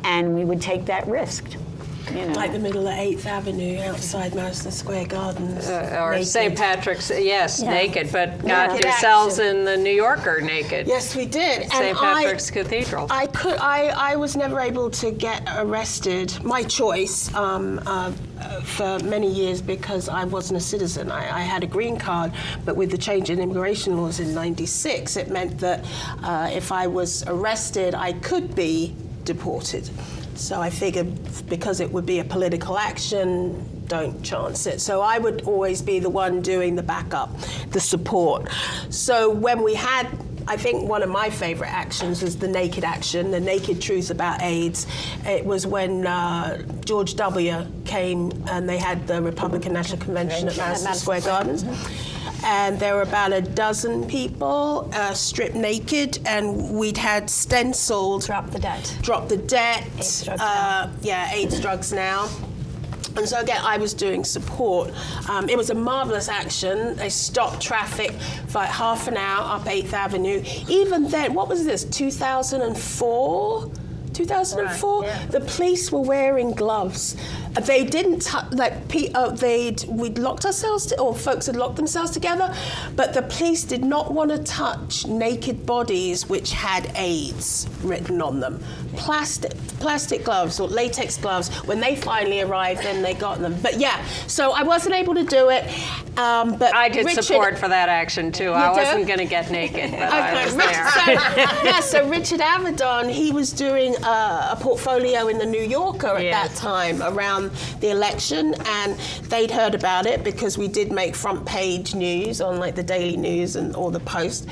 E: and we would take that risk. You know.
F: Like the middle of 8th Avenue outside Madison Square Gardens.
C: Or
F: naked.
C: St. Patrick's, yes,
E: Yeah.
C: naked, but got
F: Naked
C: yourselves
F: action.
C: in the New Yorker naked.
F: Yes, we did.
C: St. Patrick's Cathedral.
F: I was never able to get arrested, my choice, for many years because I wasn't a citizen. I had a green card, but with the change in immigration laws in '96, it meant that if I was arrested, I could be deported. So I figured because it would be a political action, don't chance it. So I would always be the one doing the backup, the support. So when we had, I think one of my favorite actions was the naked action, the naked truth about AIDS. It was when George W. came and they had the Republican National Convention at Madison Square Gardens. And there were about a dozen people stripped naked, and we'd had stenciled
D: Drop the debt.
F: Drop the debt.
D: AIDS, drugs now.
F: AIDS, drugs now. And so again, I was doing support. It was a marvelous action. They stopped traffic for like half an hour up 8th Avenue. Even then, what was this, 2004? 2004,
E: Right, yeah.
F: the police were wearing gloves. They didn't we'd locked ourselves, or folks had locked themselves together, but the police did not want to touch naked bodies which had AIDS written on them. Plastic gloves or latex gloves. When they finally arrived, then they got them. But yeah, so I wasn't able to do it. But
C: I did
F: Richard,
C: support for that action too. I
F: do?
C: wasn't going to get naked, but I was
F: Richard,
C: there.
F: so Richard Avedon, he was doing a portfolio in the New Yorker at
C: Yes.
F: that time around the election, and they'd heard about it because we did make front page news on like the Daily News and all the Post.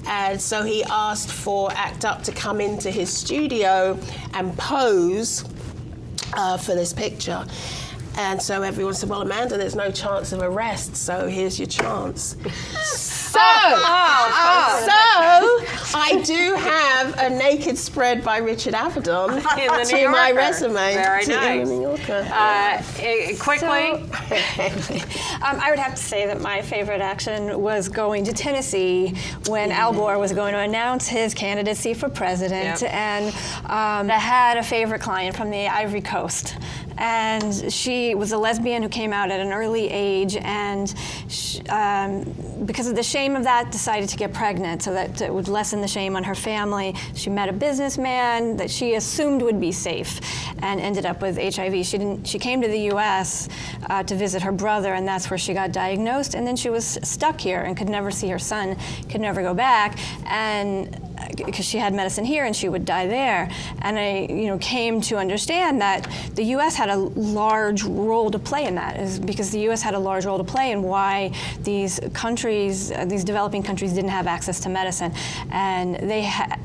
F: And so he asked for ACT UP to come into his studio and pose for this picture. And so everyone said, well, Amanda, there's no chance of arrest, so here's your chance. So I do have a naked spread by Richard Avedon
C: In the New
F: to my
C: Yorker.
F: resume.
C: Very
F: to
C: nice.
F: the New Yorker.
C: Quickly,
D: I would have to say that my favorite action was going to Tennessee when Al Gore was going to announce his candidacy for president.
C: Yep.
D: And I had a favorite client from the Ivory Coast. And she was a lesbian who came out at an early age, and because of the shame of that, decided to get pregnant so that it would lessen the shame on her family. She met a businessman that she assumed would be safe and ended up with HIV. She came to the U.S. To visit her brother, and that's where she got diagnosed, and then she was stuck here and could never see her son, could never go back, and because she had medicine here and she would die there. And I came to understand that the U.S. had a large role to play in that, is because the U.S. had a large role to play in why these countries, these developing countries, didn't have access to medicine. And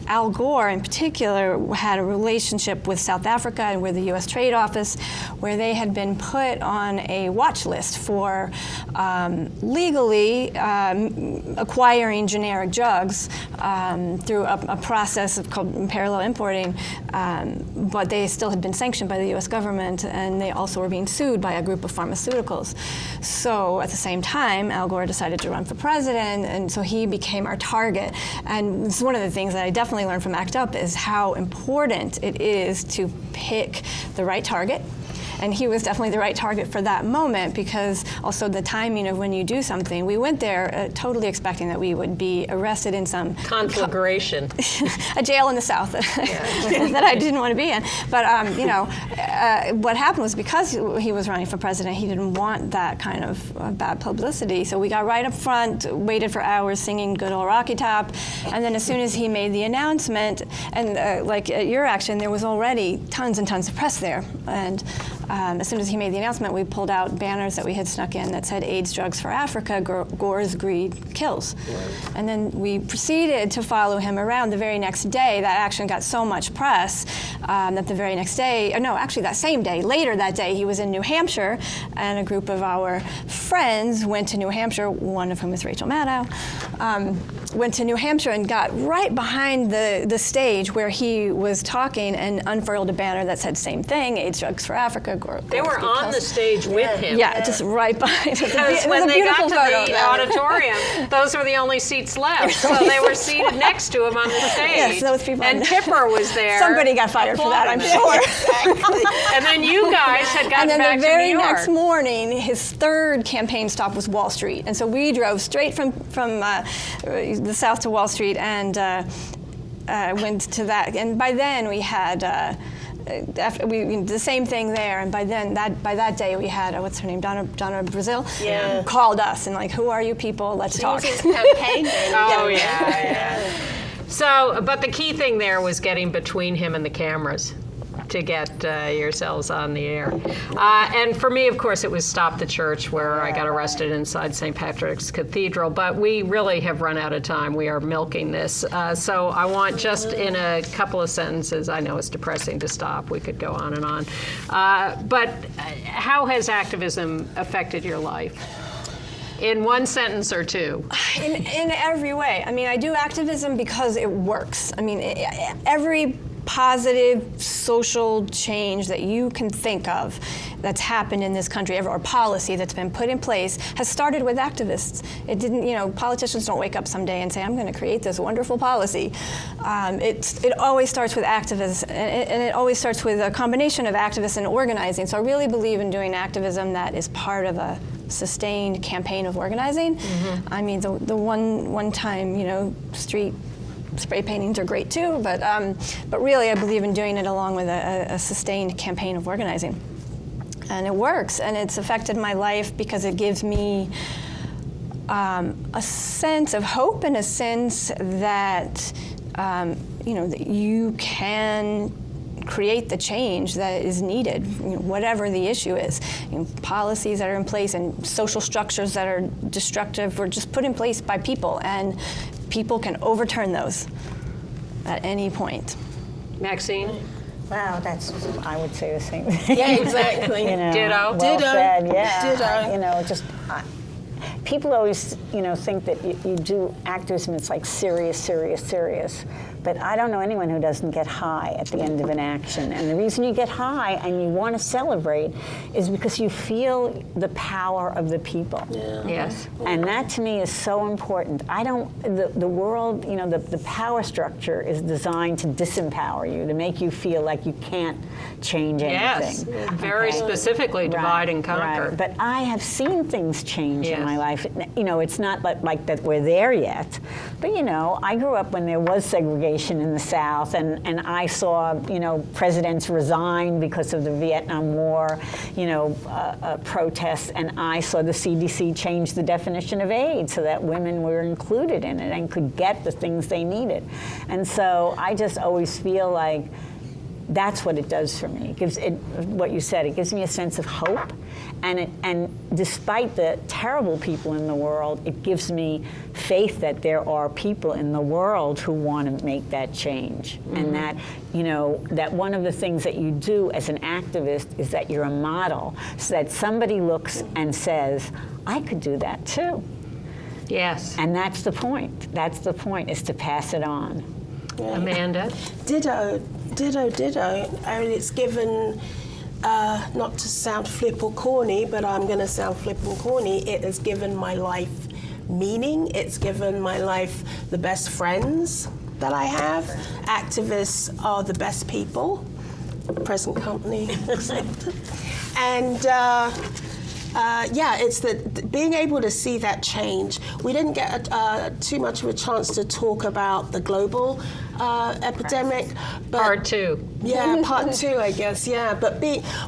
D: Al Gore in particular had a relationship with South Africa and with the U.S. Trade Office, where they had been put on a watch list for legally acquiring generic drugs through a process called parallel importing, but they still had been sanctioned by the U.S. government, and they also were being sued by a group of pharmaceuticals. So at the same time, Al Gore decided to run for president, and so he became our target. And it's one of the things that I definitely learned from ACT UP is how important it is to pick the right target. And he was definitely the right target for that moment, because also the timing of when you do something. We went there totally expecting that we would be arrested in some
C: conflagration.
D: A jail in the South that I didn't want to be in. But what happened was, because he was running for president, he didn't want that kind of bad publicity. So we got right up front, waited for hours singing Good Old Rocky Top, and then as soon as he made the announcement, and like at your action, there was already tons and tons of press there. And as soon as he made the announcement, we pulled out banners that we had snuck in that said AIDS, drugs for Africa, Gore's greed kills. Right. And then we proceeded to follow him around the very next day. That action got so much press that the very next day, that same day, later that day, he was in New Hampshire, and a group of our friends went to New Hampshire, one of whom is Rachel Maddow. went to New Hampshire and got right behind the stage where he was talking and unfurled a banner that said same thing, AIDS, drugs for Africa.
C: They were on the stage with him.
D: Yeah, just right behind.
C: Because when they got to the auditorium, those were the only seats left. So they were seated next to him on the stage.
D: Yes, those people.
C: And Tipper was there.
D: Somebody got fired for that, I'm sure.
C: And then you guys had gotten back to New York.
D: And then the very next morning, his third campaign stop was Wall Street. And so we drove straight from the south to Wall Street and went to that. And by then we had the same thing there. And by that day we had what's her name, Donna Brazil, called us and like, who are you people? Let's talk.
F: Campaign.
C: Oh yeah. So, but the key thing there was getting between him and the cameras to get yourselves on the air. And for me, of course, it was Stop the Church, where I got arrested inside St. Patrick's Cathedral. But we really have run out of time. We are milking this. So I want just in a couple of sentences, I know it's depressing to stop. We could go on and on. But how has activism affected your life? In one sentence or two?
D: In every way. I mean, I do activism because it works. I mean, every positive social change that you can think of that's happened in this country, or policy that's been put in place, has started with activists. It didn't, politicians don't wake up someday and say, I'm going to create this wonderful policy. It always starts with activists, and it always starts with a combination of activists and organizing. So I really believe in doing activism that is part of a sustained campaign of organizing. Mm-hmm. I mean, the one time, street spray paintings are great too, but really I believe in doing it along with a sustained campaign of organizing. And it works, and it's affected my life because it gives me a sense of hope and a sense that, that you can create the change that is needed, whatever the issue is. Policies that are in place and social structures that are destructive were just put in place by people, and people can overturn those at any point.
C: Maxine?
E: Wow, I would say the same thing.
F: Yeah, exactly.
C: Ditto.
E: Well said,
F: Ditto.
E: Ditto. People always, think that you do activism, it's like serious, serious, serious. But I don't know anyone who doesn't get high at the end of an action. And the reason you get high and you want to celebrate is because you feel the power of the people.
F: Yeah.
C: Yes.
E: And that to me is so important. The world, the power structure is designed to disempower you, to make you feel like you can't change anything.
C: Yes, very specifically divide and conquer.
E: Right. But I have seen things change in my life. It's not like that we're there yet. But, I grew up when there was segregation in the South, and I saw, presidents resign because of the Vietnam War, protests, and I saw the CDC change the definition of AIDS so that women were included in it and could get the things they needed. And so I just always feel like that's what it does for me. It gives what you said, it gives me a sense of hope, and despite the terrible people in the world, it gives me faith that there are people in the world who want to make that change. Mm-hmm. And that, that one of the things that you do as an activist is that you're a model, so that somebody looks and says, I could do that too.
C: Yes.
E: And that's the point. That's the point, is to pass it on.
F: Yeah.
C: Amanda?
F: Ditto. I mean, it's given, not to sound flip or corny, but I'm going to sound flip and corny, it has given my life meaning. It's given my life the best friends that I have. Activists are the best people, present company accepted. And it's being able to see that change. We didn't get too much of a chance to talk about the global epidemic. But
C: Part two.
F: Yeah, part two, I guess. Yeah, but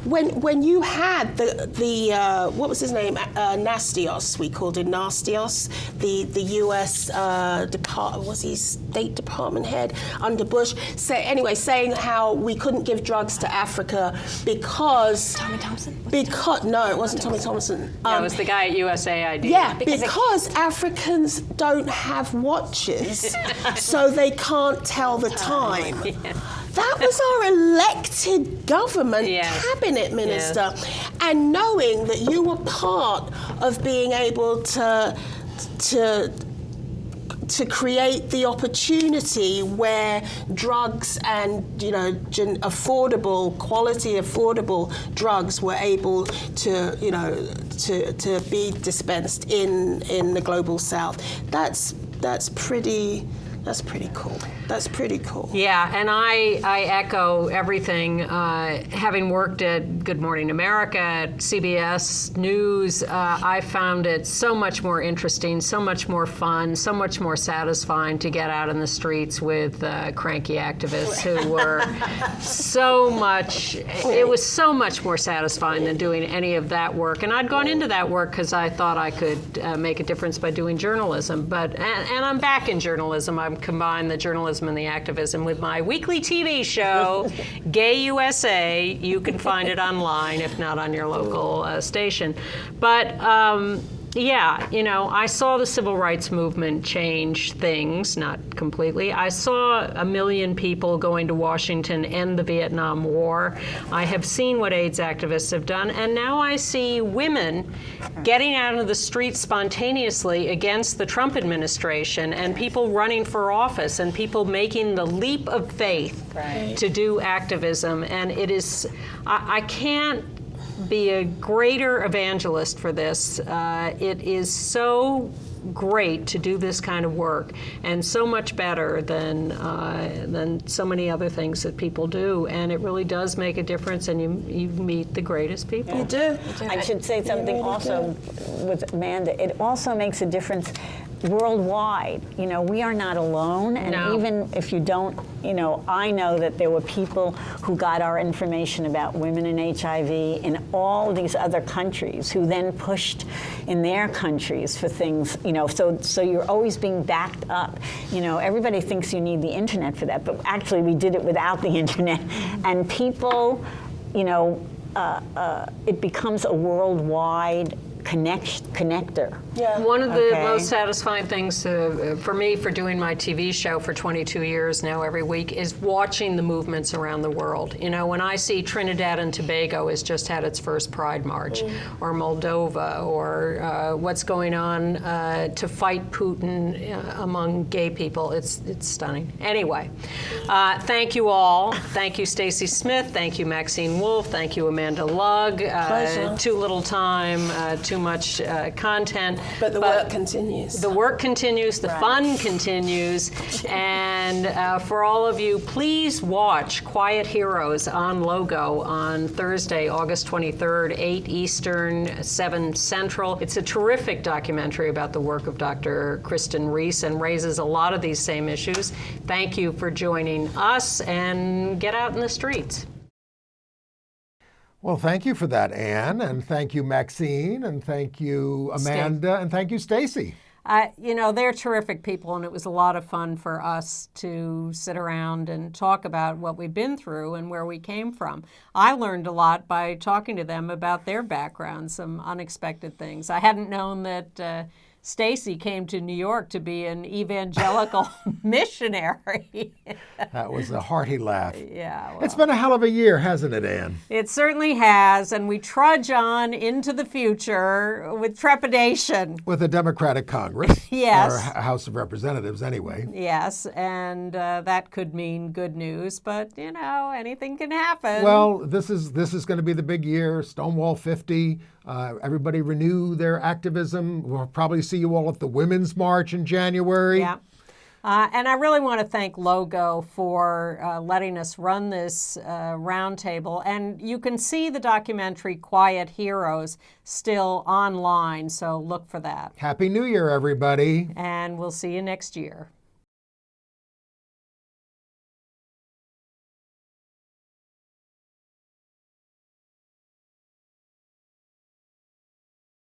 F: when you had the what was his name, Nastios, we called him Nastios, the U.S. was he State Department head under Bush? Saying how we couldn't give drugs to Africa because
D: Tommy Thompson.
F: No, it wasn't Tommy Thompson.
C: It was the guy at USAID.
F: Yeah, because Africans don't have watches, so they can't tell the time.
C: Yeah.
F: That was our elected government cabinet minister.
C: Yes.
F: And knowing that you were part of being able to to create the opportunity where drugs and affordable drugs were able to to be dispensed in the global South. That's pretty cool. That's pretty cool.
C: Yeah, and I echo everything. Having worked at Good Morning America, at CBS News, I found it so much more interesting, so much more fun, so much more satisfying to get out in the streets with cranky activists who were it was so much more satisfying than doing any of that work. And I'd gone into that work because I thought I could make a difference by doing journalism. And I'm back in journalism. I've combined the journalism and the activism with my weekly TV show, Gay USA. You can find it online, if not on your local station. But yeah, I saw the civil rights movement change things, not completely. I saw 1 million people going to Washington, end the Vietnam War. I have seen what AIDS activists have done, and now I see women getting out into the streets spontaneously against the Trump administration, and people running for office, and people making the leap of faith to do activism. And it is, I can't be a greater evangelist for this. It is so great to do this kind of work, and so much better than so many other things that people do. And it really does make a difference, and you meet the greatest people.
F: You do.
E: I should say something also with Amanda. It also makes a difference worldwide. We are not alone, and even if you don't, I know that there were people who got our information about women and HIV in all these other countries who then pushed in their countries for things, so you're always being backed up. Everybody thinks you need the internet for that, but actually we did it without the internet. And people, it becomes a worldwide connector.
F: Yeah.
C: One of the most satisfying things for me, for doing my TV show for 22 years now every week, is watching the movements around the world. When I see Trinidad and Tobago has just had its first Pride March, or Moldova, or what's going on to fight Putin among gay people, it's stunning. Anyway, thank you all. Thank you, Stacey Smith. Thank you, Maxine Wolf. Thank you, Amanda Lugg. Too little time, too much content.
F: But the work continues.
C: The work continues, the fun continues, and for all of you, please watch Quiet Heroes on Logo on Thursday, August 23rd, 8 Eastern, 7 Central. It's a terrific documentary about the work of Dr. Kristen Reese and raises a lot of these same issues. Thank you for joining us, and get out in the streets.
B: Well, thank you for that, Anne, and thank you, Maxine, and thank you, Amanda, and thank you, Stacey.
C: They're terrific people, and it was a lot of fun for us to sit around and talk about what we've been through and where we came from. I learned a lot by talking to them about their backgrounds, some unexpected things. I hadn't known that Stacey came to New York to be an evangelical missionary.
B: That was a hearty laugh.
C: Yeah. Well,
B: it's been a hell of a year, hasn't it, Anne?
C: It certainly has, and we trudge on into the future with trepidation.
B: With a Democratic Congress.
C: Yes.
B: Or a House of Representatives, anyway.
C: Yes, and that could mean good news, but, anything can happen.
B: Well, this is going to be the big year, Stonewall 50. Everybody renew their activism. We'll probably see you all at the Women's March in January.
C: Yeah. And I really want to thank Logo for letting us run this roundtable. And you can see the documentary Quiet Heroes still online, so look for that.
B: Happy New Year, everybody.
C: And we'll see you next year.